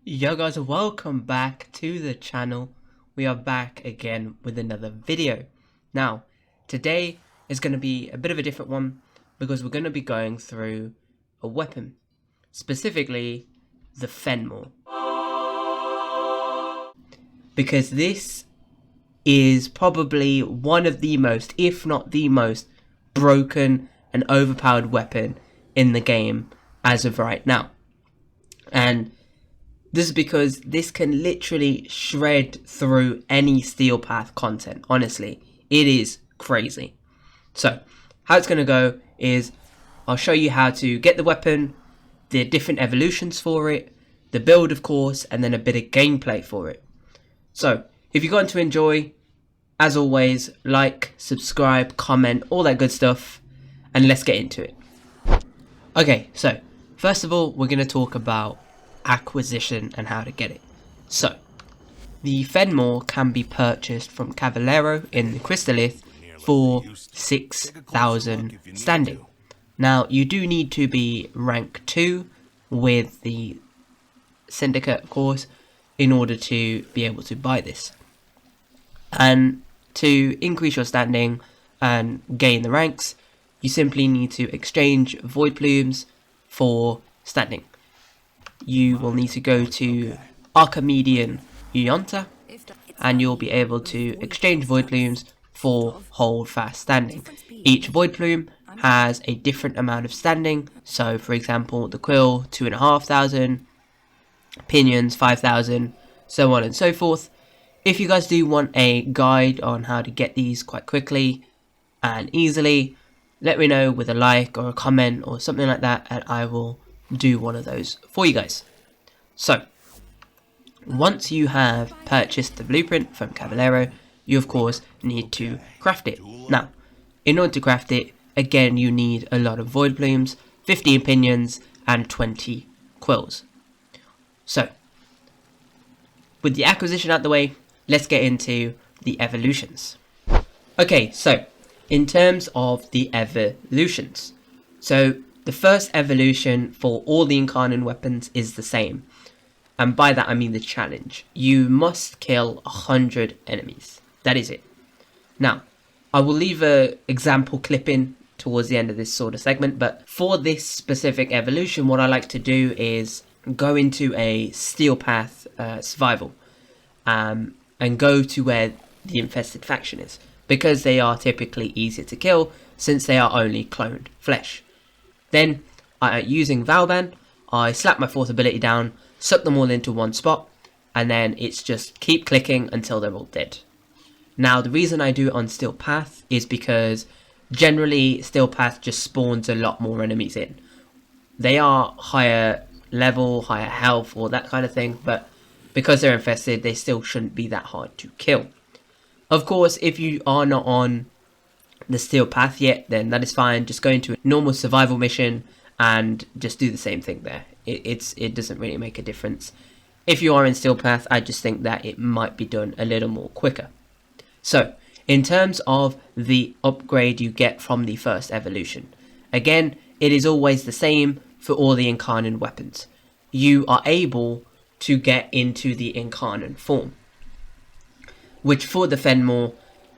Yo guys, welcome back to the channel. We are back again with another video. Now, today is going to be a bit of a different one because we're going to be going through a weapon, specifically the Phenmor. Because this is probably one of the most, if not the most, broken and overpowered weapon in the game as of right now. And this is because this can literally shred through any steel path content. Honestly, it is crazy. So, how it's going to go is I'll show you how to get the weapon, the different evolutions for it, the build of course, and then a bit of gameplay for it. So, if you're going to enjoy, as always, like, subscribe, comment, all that good stuff, and let's get into it. Okay, so, first of all, we're going to talk about acquisition and how to get it. So, the Phenmor can be purchased from Caballero in the Crystallith for 6,000 standing. Now, you do need to be rank 2 with the Syndicate, of course, in order to be able to buy this. And to increase your standing and gain the ranks, you simply need to exchange Void Plumes for standing. You will need to go to Archimedian Uyonta, and you'll be able to exchange Void Plumes for Hold Fast Standing. Each Void Plume has a different amount of standing, so for example the Quill 2,500, Pinions 5,000, so on and so forth. If you guys do want a guide on how to get these quite quickly and easily, let me know with a like or a comment or something like that, and I will do one of those for you guys. So, once you have purchased the blueprint from Caballero, you of course need to craft it. Now, in order to craft it, again you need a lot of Void Plumes, 15 Pinions, and 20 Quills. So, with the acquisition out the way, let's get into the evolutions. Okay, so, in terms of the evolutions, so the first evolution for all the Incarnate weapons is the same. And by that I mean the challenge. You must kill 100 enemies. That is it. Now, I will leave an example clip in towards the end of this sort of segment. But for this specific evolution, what I like to do is go into a Steel Path survival. And go to where the infested faction is. Because they are typically easier to kill since they are only cloned flesh. Then, using Valban, I slap my fourth ability down, suck them all into one spot, and then it's just keep clicking until they're all dead. Now, the reason I do it on Steel Path is because generally Steel Path just spawns a lot more enemies in. They are higher level, higher health, or that kind of thing, but because they're infested, they still shouldn't be that hard to kill. Of course, if you are not on the Steel Path yet, then that is fine. Just go into a normal survival mission and just do the same thing there. It doesn't really make a difference. If you are in Steel Path, I just think that it might be done a little more quicker. So, in terms of the upgrade you get from the first evolution, again, it is always the same for all the Incarnate weapons. You are able to get into the Incarnate form, which for the Phenmor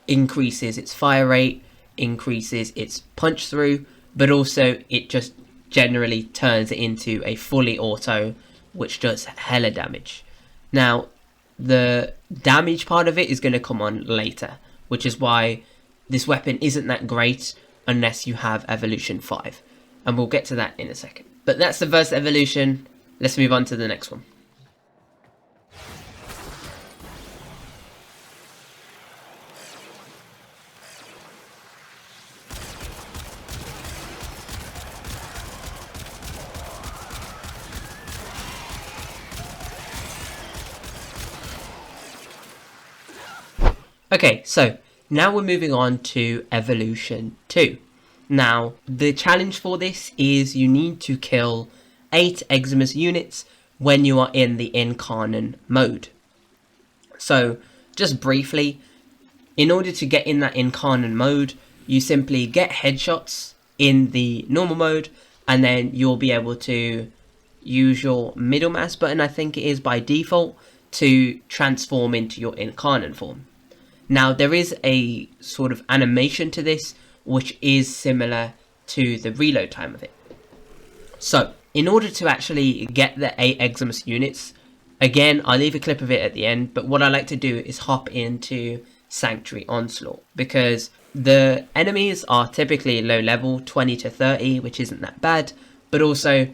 increases its fire rate, increases its punch through, but also it just generally turns it into a fully auto, which does hella damage. Now, the damage part of it is going to come on later, which is why this weapon isn't that great unless you have evolution 5, and we'll get to that in a second. But that's the first evolution. Let's move on to the next one. Okay, so now we're moving on to Evolution 2. Now, the challenge for this is you need to kill 8 Eximus units when you are in the Incarnate mode. So, just briefly, in order to get in that Incarnate mode, you simply get headshots in the normal mode, and then you'll be able to, use your middle mouse button, I think it is by default, to transform into your incarnate form. Now there is a sort of animation to this which is similar to the reload time of it. So in order to actually get the 8 Eximus units, again I'll leave a clip of it at the end, but what I like to do is hop into Sanctuary Onslaught, because the enemies are typically low level, 20 to 30, which isn't that bad, but also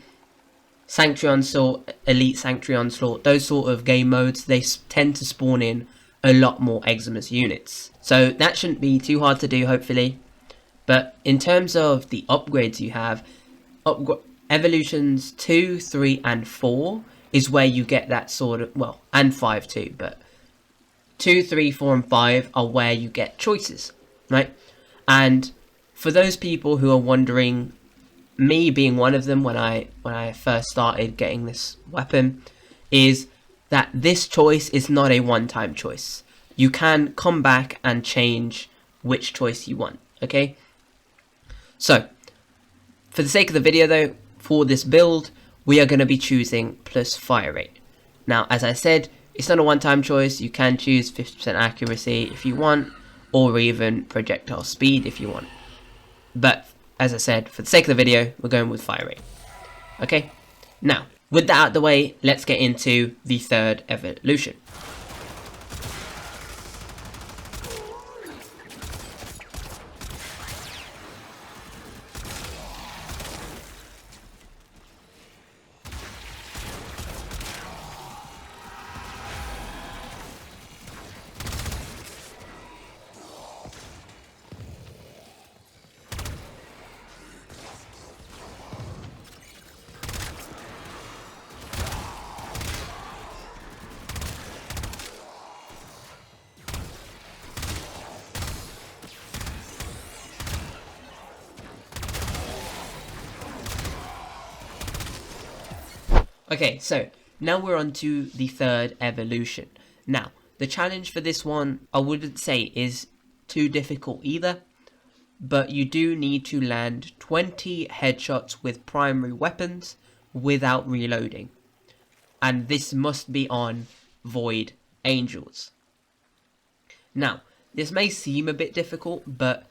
Sanctuary Onslaught, Elite Sanctuary Onslaught, those sort of game modes, they tend to spawn in a lot more Eximus units. So that shouldn't be too hard to do, hopefully. But in terms of the upgrades you have, Evolutions 2, 3 and 4 is where you get that sort of, well, and 5 too, but 2, 3, 4 and 5 are where you get choices, right? And for those people who are wondering, me being one of them when I first started getting this weapon, is that this choice is not a one-time choice. You can come back and change which choice you want, okay? So, for the sake of the video though, for this build, we are going to be choosing plus fire rate. Now, as I said, it's not a one-time choice. You can choose 50% accuracy if you want, or even projectile speed if you want. But, as I said, for the sake of the video, we're going with fire rate. Okay? Now, with that out of the way, let's get into the third evolution. Okay, so now we're on to the third evolution. Now, the challenge for this one, I wouldn't say is too difficult either, but you do need to land 20 headshots with primary weapons without reloading. And this must be on Void Angels. Now, this may seem a bit difficult, but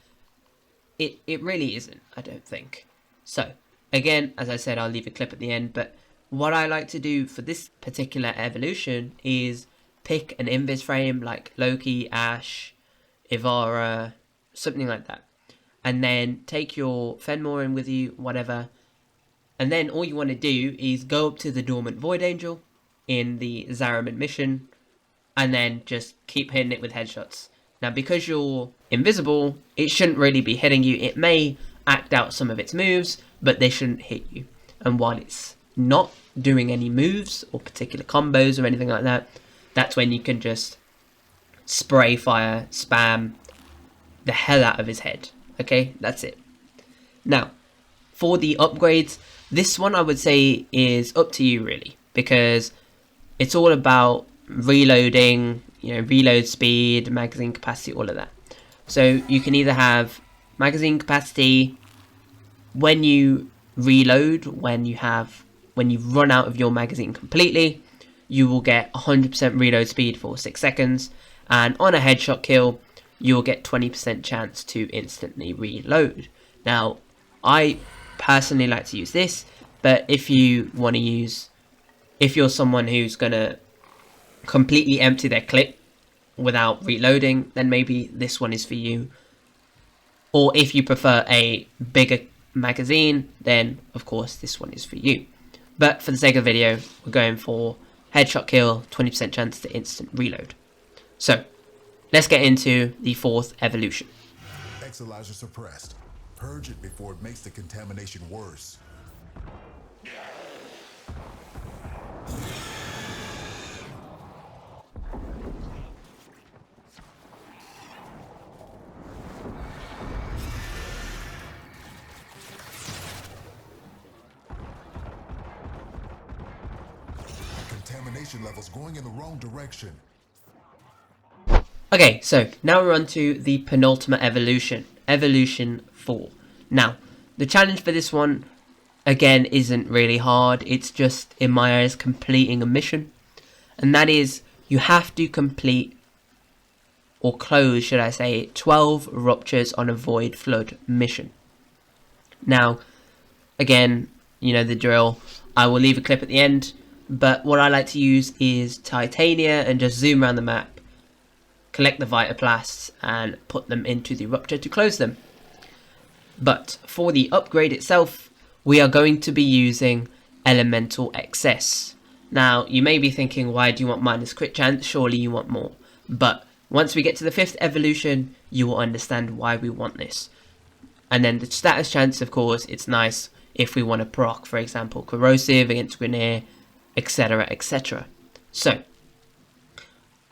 it really isn't, I don't think. So, again, as I said, I'll leave a clip at the end, but what I like to do for this particular evolution is pick an invis frame like Loki, Ash, Ivara, something like that. And then take your Phenmor in with you, whatever. And then all you want to do is go up to the Dormant Void Angel in the Zariman mission, and then just keep hitting it with headshots. Now, because you're invisible, it shouldn't really be hitting you. It may act out some of its moves, but they shouldn't hit you. And while it's not doing any moves or particular combos or anything like that, that's when you can just spray fire, spam the hell out of his head. Okay, that's it. Now, for the upgrades, this one I would say is up to you really, because it's all about reloading, reload speed, magazine capacity, all of that. So you can either have magazine capacity when you reload, when you run out of your magazine completely, you will get 100% reload speed for 6 seconds, and on a headshot kill, you'll get 20% chance to instantly reload. Now, I personally like to use this, but if you want to use, if you're someone who's gonna completely empty their clip without reloading, then maybe this one is for you. Or if you prefer a bigger magazine, then of course this one is for you. But for the sake of the video, we're going for headshot kill, 20% chance to instant reload. So, let's get into the fourth evolution. Exilizer suppressed. Purge it before it makes the contamination worse. Contamination levels going in the wrong direction. Okay, so now we're on to the penultimate evolution, Evolution 4. Now, the challenge for this one, again, isn't really hard. It's just, in my eyes, completing a mission. And that is, you have to complete, or close, should I say, 12 ruptures on a Void Flood mission. Now, again, you know the drill. I will leave a clip at the end, but what I like to use is Titania and just zoom around the map, collect the Vitaplasts, and put them into the rupture to close them. But for the upgrade itself, we are going to be using Elemental Excess. Now, you may be thinking, why do you want minus crit chance? Surely you want more. But once we get to the 5th evolution, you will understand why we want this. And then the status chance, of course, it's nice if we want to proc, for example, Corrosive against Grineer, etc, etc. So,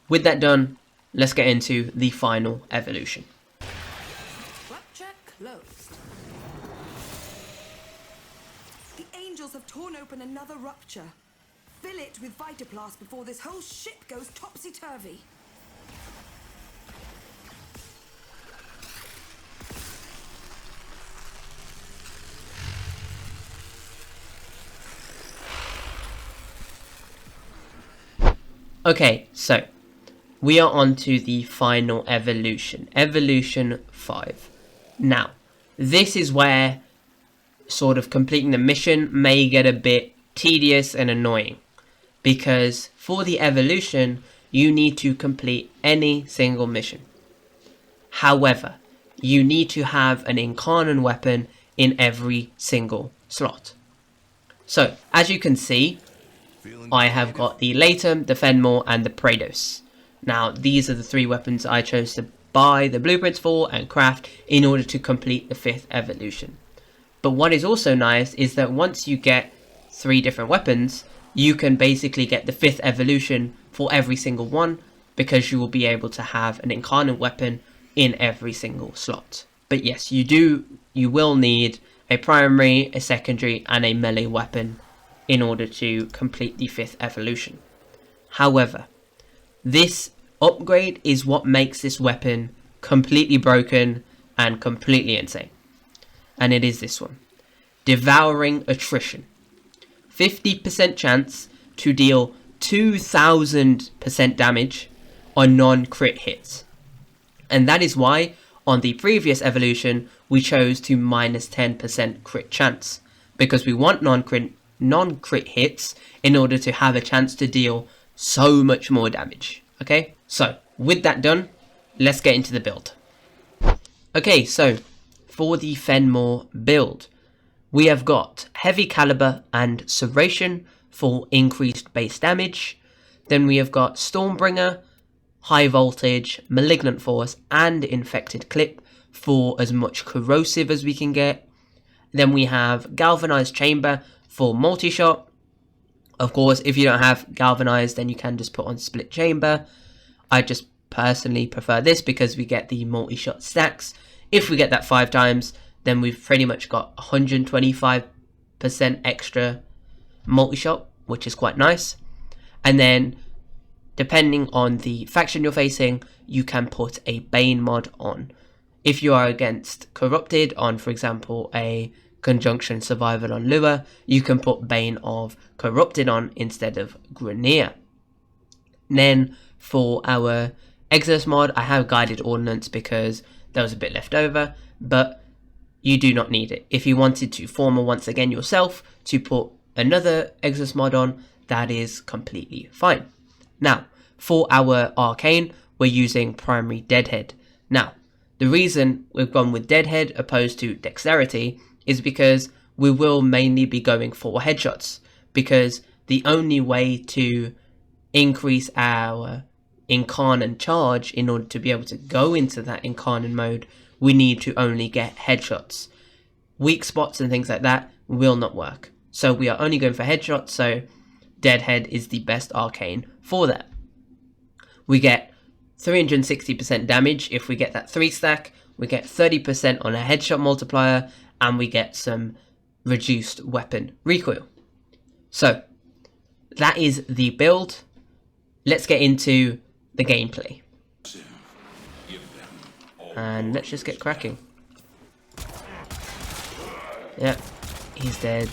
with that done, let's get into the final evolution. Rupture closed. The angels have torn open another rupture. Fill it with Vitaplast before this whole shit goes topsy-turvy. Okay, so we are on to the final evolution, evolution 5. Now, this is where sort of completing the mission may get a bit tedious and annoying, because for the evolution, you need to complete any single mission. However, you need to have an Incarnate weapon in every single slot. So, as you can see, I have got the Latum, the Phenmor, and the Praedos. Now, these are the 3 weapons I chose to buy the blueprints for and craft in order to complete the 5th evolution. But what is also nice is that once you get 3 different weapons, you can basically get the 5th evolution for every single one, because you will be able to have an Incarnate weapon in every single slot. But yes, you will need a primary, a secondary, and a melee weapon in order to complete the 5th evolution. However, this upgrade is what makes this weapon completely broken and completely insane. And it is this one. Devouring Attrition. 50% chance to deal 2000% damage on non-crit hits. And that is why on the previous evolution we chose to minus 10% crit chance, because we want non-crit hits in order to have a chance to deal so much more damage. Okay, so with that done, let's get into the build. Okay, so for the Phenmor build, we have got Heavy Caliber and Serration for increased base damage. Then we have got Stormbringer, High Voltage, Malignant Force, and Infected Clip for as much corrosive as we can get. Then we have Galvanized Chamber for multi-shot. Of course, if you don't have Galvanized, then you can just put on Split Chamber. I just personally prefer this because we get the multi-shot stacks. If we get that 5 times, then we've pretty much got 125% extra multi-shot, which is quite nice. And then, depending on the faction you're facing, you can put a Bane mod on. If you are against Corrupted on, for example, a Conjunction Survival on Lua, you can put Bane of Corrupted on instead of Grineer. Then, for our Exos mod, I have Guided Ordnance because there was a bit left over, but you do not need it. If you wanted to form once again yourself to put another Exos mod on, that is completely fine. Now, for our Arcane, we're using Primary Deadhead. Now, the reason we've gone with Deadhead opposed to Dexterity is because we will mainly be going for headshots, because the only way to increase our Incarnate charge in order to be able to go into that Incarnate mode, we need to only get headshots. Weak spots and things like that will not work. So we are only going for headshots, so Deadhead is the best Arcane for that. We get 360% damage if we get that 3 stack, we get 30% on a headshot multiplier, and we get some reduced weapon recoil. So, that is the build. Let's get into the gameplay. And let's just get cracking. Yep, He's dead.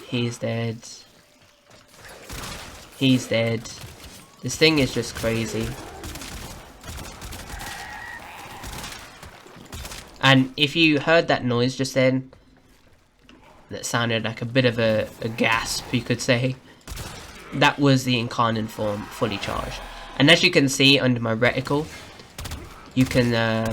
He's dead. He's dead. This thing is just crazy. And if you heard that noise just then, that sounded like a bit of a gasp, you could say. That was the Incarnate form fully charged. And as you can see under my reticle, you can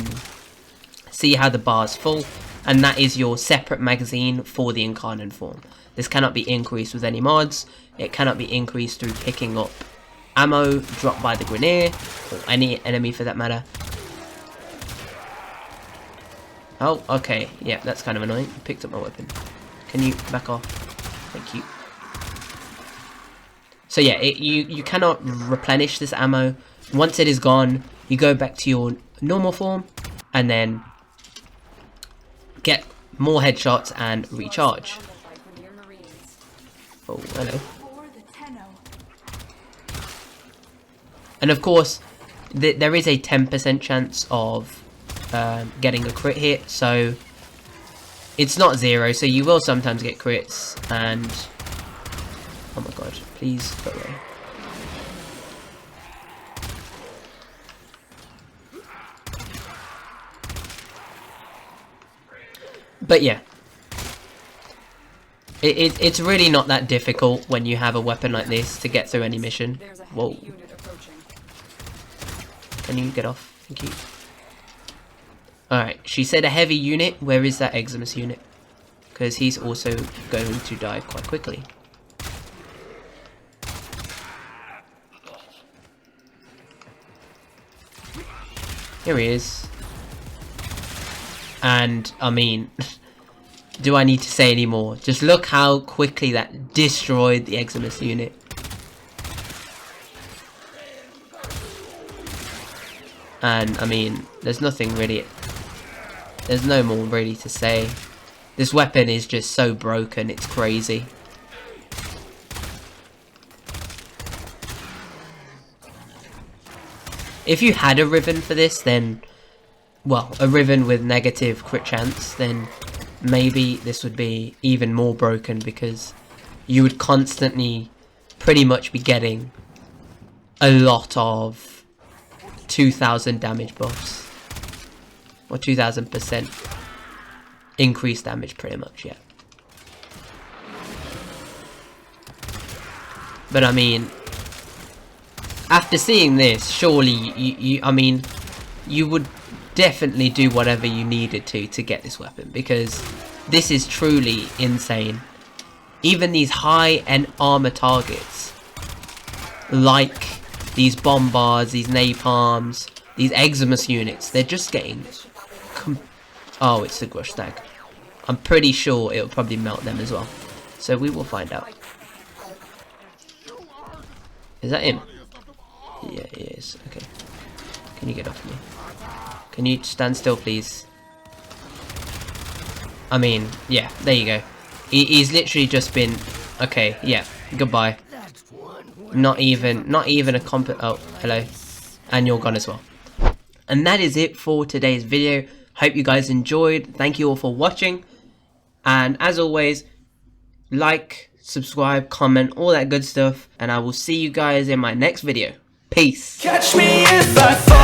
see how the bar's full. And that is your separate magazine for the Incarnate form. This cannot be increased with any mods. It cannot be increased through picking up ammo dropped by the Grineer, or any enemy for that matter. Oh, okay. Yeah, that's kind of annoying. Picked up my weapon. Can you back off? Thank you. So yeah, you cannot replenish this ammo. Once it is gone, you go back to your normal form, and then get more headshots and recharge. Oh, hello. And of course, there is a 10% chance of getting a crit hit, so it's not 0, so you will sometimes get crits. And oh my god, please go away. But yeah, it's really not that difficult when you have a weapon like this to get through any mission. Whoa. Can you get off? Thank you. Alright, she said a heavy unit. Where is that Eximus unit? Because he's also going to die quite quickly. Here he is. And, I mean, do I need to say any more? Just look how quickly that destroyed the Eximus unit. And, I mean, there's nothing really... There's no more really to say. This weapon is just so broken, it's crazy. If you had a Riven for this, then... Well, a Riven with negative crit chance, then maybe this would be even more broken, because you would constantly pretty much be getting a lot of 2000 damage buffs. Or 2000% increased damage pretty much, yeah. But I mean, after seeing this, surely I mean, you would definitely do whatever you needed to get this weapon, because this is truly insane. Even these high-end armor targets, like these bombards, these napalms, these Eximus units, they're just getting... Oh, it's a Grush Stag. I'm pretty sure it'll probably melt them as well. So we will find out. Is that him? Yeah, it is. Okay. Can you get off me? Can you stand still, please? I mean, yeah, there you go. He's literally just been... Okay, yeah, goodbye. Not even a comp... Oh, hello. And you're gone as well. And that is it for today's video. Hope you guys enjoyed. Thank you all for watching. And as always, like, subscribe, comment, all that good stuff. And I will see you guys in my next video. Peace. Catch me if I fall.